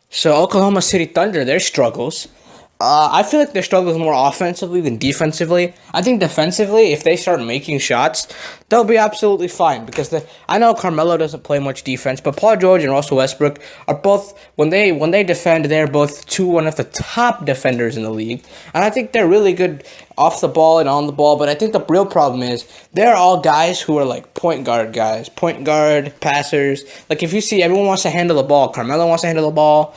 So Oklahoma City Thunder, their struggles. I feel like their struggles more offensively than defensively. I think defensively, if they start making shots, they'll be absolutely fine. Because I know Carmelo doesn't play much defense, but Paul George and Russell Westbrook are both when they defend, they're both one of the top defenders in the league, and I think they're really good off the ball and on the ball. But I think the real problem is they're all guys who are like point guard guys, point guard passers. Like if you see, everyone wants to handle the ball. Carmelo wants to handle the ball.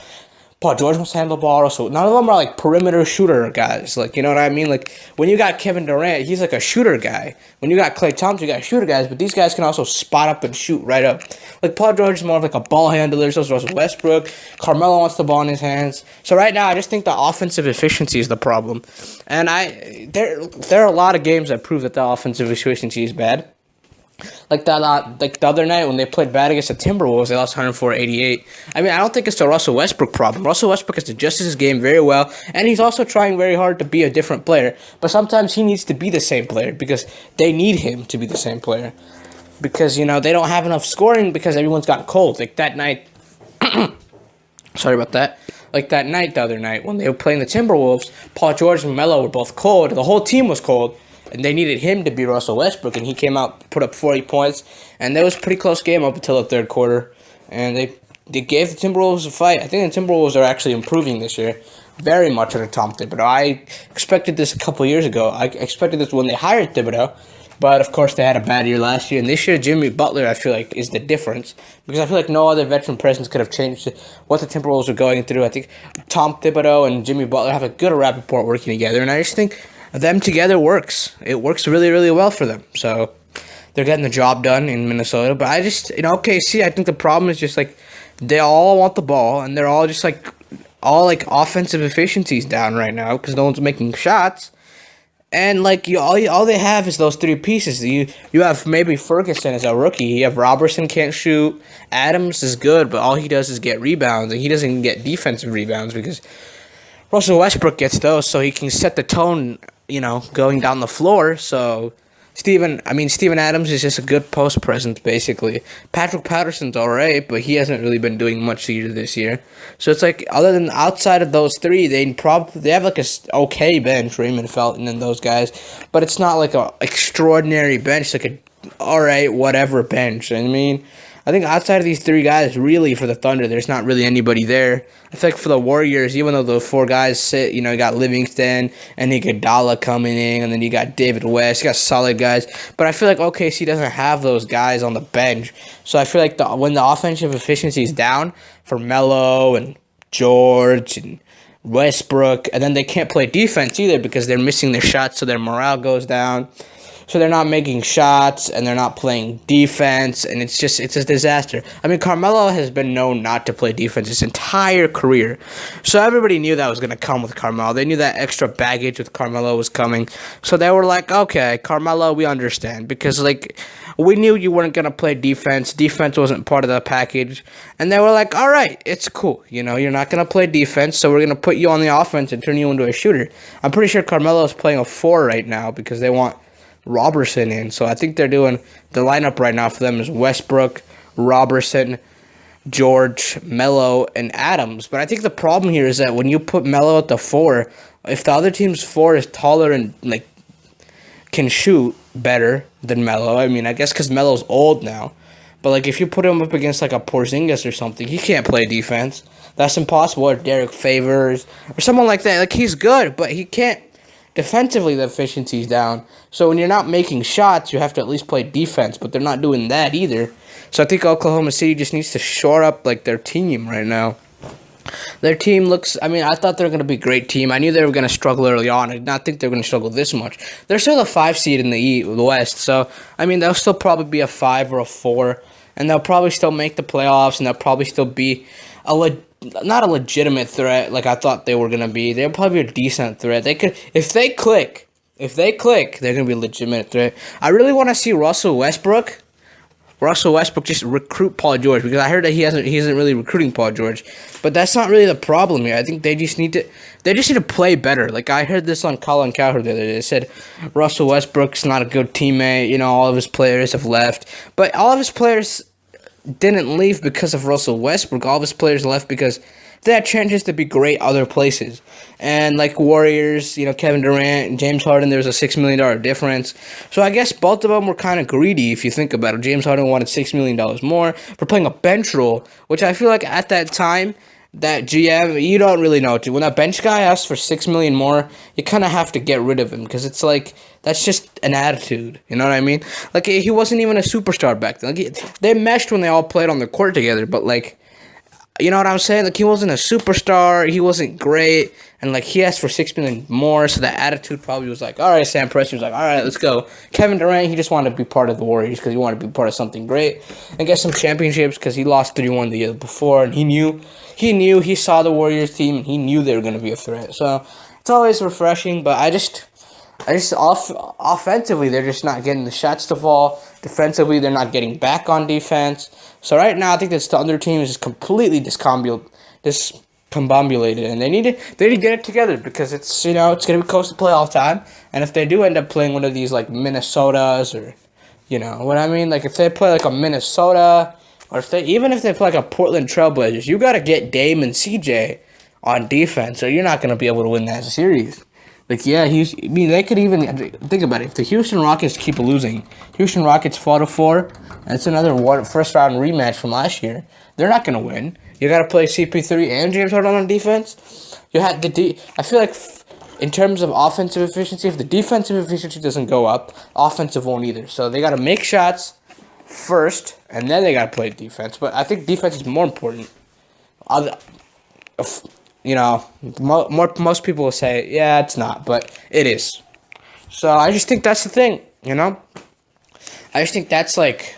Paul George wants to handle the ball also. None of them are like perimeter shooter guys. Like, you know what I mean? Like, when you got Kevin Durant, he's like a shooter guy. When you got Klay Thompson, you got shooter guys, but these guys can also spot up and shoot right up. Like, Paul George is more of like a ball handler, so is Russell Westbrook. Carmelo wants the ball in his hands. So right now, I just think the offensive efficiency is the problem. And there are a lot of games that prove that the offensive efficiency is bad. Like the other night when they played bad against the Timberwolves, they lost 104-88. I mean, I don't think it's the Russell Westbrook problem. Russell Westbrook has adjusted his game very well, and he's also trying very hard to be a different player. But sometimes he needs to be the same player because they need him to be the same player. Because, they don't have enough scoring because everyone's gotten cold. Like that night, sorry about that. Like that night, the other night, when they were playing the Timberwolves, Paul George and Melo were both cold. The whole team was cold. And they needed him to be Russell Westbrook, and he came out, put up 40 points, and that was a pretty close game up until the third quarter. And they gave the Timberwolves a fight. I think the Timberwolves are actually improving this year, very much under Tom Thibodeau. I expected this a couple years ago. I expected this when they hired Thibodeau, but of course they had a bad year last year. And this year, Jimmy Butler, I feel like, is the difference, because I feel like no other veteran presence could have changed what the Timberwolves are going through. I think Tom Thibodeau and Jimmy Butler have a good rapport working together, and I just think them together works. It works really, really well for them. So they're getting the job done in Minnesota. But I just, OKC, I think the problem is just like they all want the ball, and they're all just like offensive efficiencies down right now because no one's making shots. And like all they have is those three pieces. You have maybe Ferguson as a rookie. You have Robertson can't shoot. Adams is good, but all he does is get rebounds, and he doesn't get defensive rebounds because Russell Westbrook gets those, so he can set the tone, going down the floor. So Steven Adams is just a good post presence, basically. Patrick Patterson's alright, but he hasn't really been doing much either this year. So it's like, other than outside of those three, they have like a okay bench, Raymond Felton and those guys, but it's not like a extraordinary bench, like a alright whatever bench. I mean, I think outside of these three guys, really, for the Thunder, there's not really anybody there. I think for the Warriors, even though the four guys sit, you got Livingston and Iguodala coming in, and then you got David West, you got solid guys. But I feel like OKC doesn't have those guys on the bench. So I feel like when the offensive efficiency is down for Melo and George and Westbrook, and then they can't play defense either because they're missing their shots, so their morale goes down. So they're not making shots, and they're not playing defense, and it's a disaster. I mean, Carmelo has been known not to play defense his entire career. So everybody knew that was going to come with Carmelo. They knew that extra baggage with Carmelo was coming. So they were like, okay, Carmelo, we understand. Because, we knew you weren't going to play defense. Defense wasn't part of the package. And they were like, all right, it's cool. You're not going to play defense, so we're going to put you on the offense and turn you into a shooter. I'm pretty sure Carmelo is playing a 4 right now because they want Robertson in. So I think they're doing the lineup right now for them is Westbrook, Robertson, George, Melo, and Adams. But I think the problem here is that when you put Melo at the 4, if the other team's 4 is taller and can shoot better than Melo, I mean, I guess because Melo's old now, but if you put him up against a Porzingis or something, he can't play defense. That's impossible. Or Derek Favors or someone like that. He's good, but he can't. Defensively, the efficiency's down. So when you're not making shots, you have to at least play defense, but they're not doing that either. So I think Oklahoma City just needs to shore up their team right now. Their team looks, I thought they were going to be a great team. I knew they were going to struggle early on. I did not think they were going to struggle this much. They're still the 5 seed in the West, so they'll still probably be a 5 or a 4, and they'll probably still make the playoffs, and they'll probably still be not a legitimate threat like I thought they were going to be. They're probably a decent threat. They could, if they click, they're going to be a legitimate threat. I really want to see Russell Westbrook just recruit Paul George, because I heard that he isn't really recruiting Paul George. But that's not really the problem here. I think they just need to play better. I heard this on Colin Cowherd the other day. They said Russell Westbrook's not a good teammate. All of his players have left. But all of his players didn't leave because of Russell Westbrook. All of his players left because they had chances to be great other places. And like Warriors, Kevin Durant and James Harden, there was a $6 million difference. So I guess both of them were kind of greedy if you think about it. James Harden wanted $6 million more for playing a bench role, which I feel like at that time, that GM, you don't really know. When that bench guy asks for $6 million more, you kind of have to get rid of him because it's like that's just an attitude. You know what I mean? Like he wasn't even a superstar back then. Like, they meshed when they all played on the court together, but like, you know what I'm saying? Like he wasn't a superstar. He wasn't great, and like he asked for $6 million more. So that attitude probably was like, all right, Sam Presti was like, all right, let's go. Kevin Durant, he just wanted to be part of the Warriors because he wanted to be part of something great and get some championships because he lost 3-1 the year before, and he saw the Warriors team and he knew they were going to be a threat. So it's always refreshing, but I just offensively, they're just not getting the shots to fall. Defensively, they're not getting back on defense. So right now, I think this Thunder team is just completely discombobulated, and they need to get it together because it's it's gonna be close to playoff time. And if they do end up playing one of these like Minnesotas or what I mean, like if they play like a Minnesota or if they play like a Portland Trailblazers, you gotta get Dame and CJ on defense, or you're not gonna be able to win that series. Like, yeah, they could even think about it. If the Houston Rockets keep losing, Houston Rockets fall to 4, and it's another first round rematch from last year. They're not gonna win. You gotta play CP3 and James Harden on defense. I feel like in terms of offensive efficiency, if the defensive efficiency doesn't go up, offensive won't either. So they gotta make shots first, and then they gotta play defense. But I think defense is more important. Most people will say, yeah, it's not, but it is. So I just think that's the thing, I just think that's like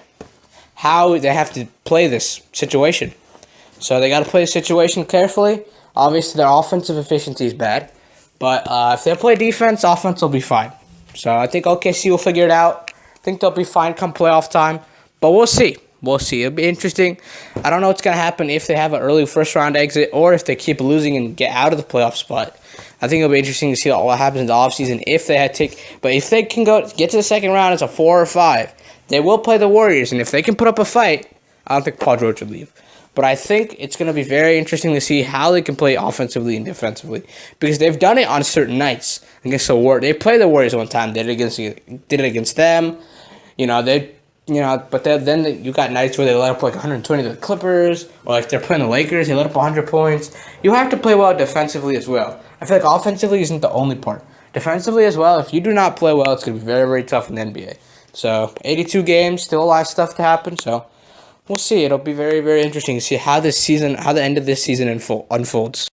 how they have to play this situation. So they got to play the situation carefully. Obviously, their offensive efficiency is bad, but if they play defense, offense will be fine. So I think OKC will figure it out. I think they'll be fine come playoff time, but we'll see. We'll see. It'll be interesting. I don't know what's going to happen if they have an early first-round exit or if they keep losing and get out of the playoff spot. I think it'll be interesting to see what happens in the offseason if they but if they can get to the second round as a 4 or 5, they will play the Warriors. And if they can put up a fight, I don't think Paul George would leave. But I think it's going to be very interesting to see how they can play offensively and defensively because they've done it on certain nights against the Warriors. They played the Warriors one time. Did it against them. But then you got nights where they let up like 120 to the Clippers, or like they're playing the Lakers, they let up 100 points. You have to play well defensively as well. I feel like offensively isn't the only part. Defensively as well, if you do not play well, it's going to be very, very tough in the NBA. So, 82 games, still a lot of stuff to happen, so we'll see. It'll be very, very interesting to see how the end of this season unfolds.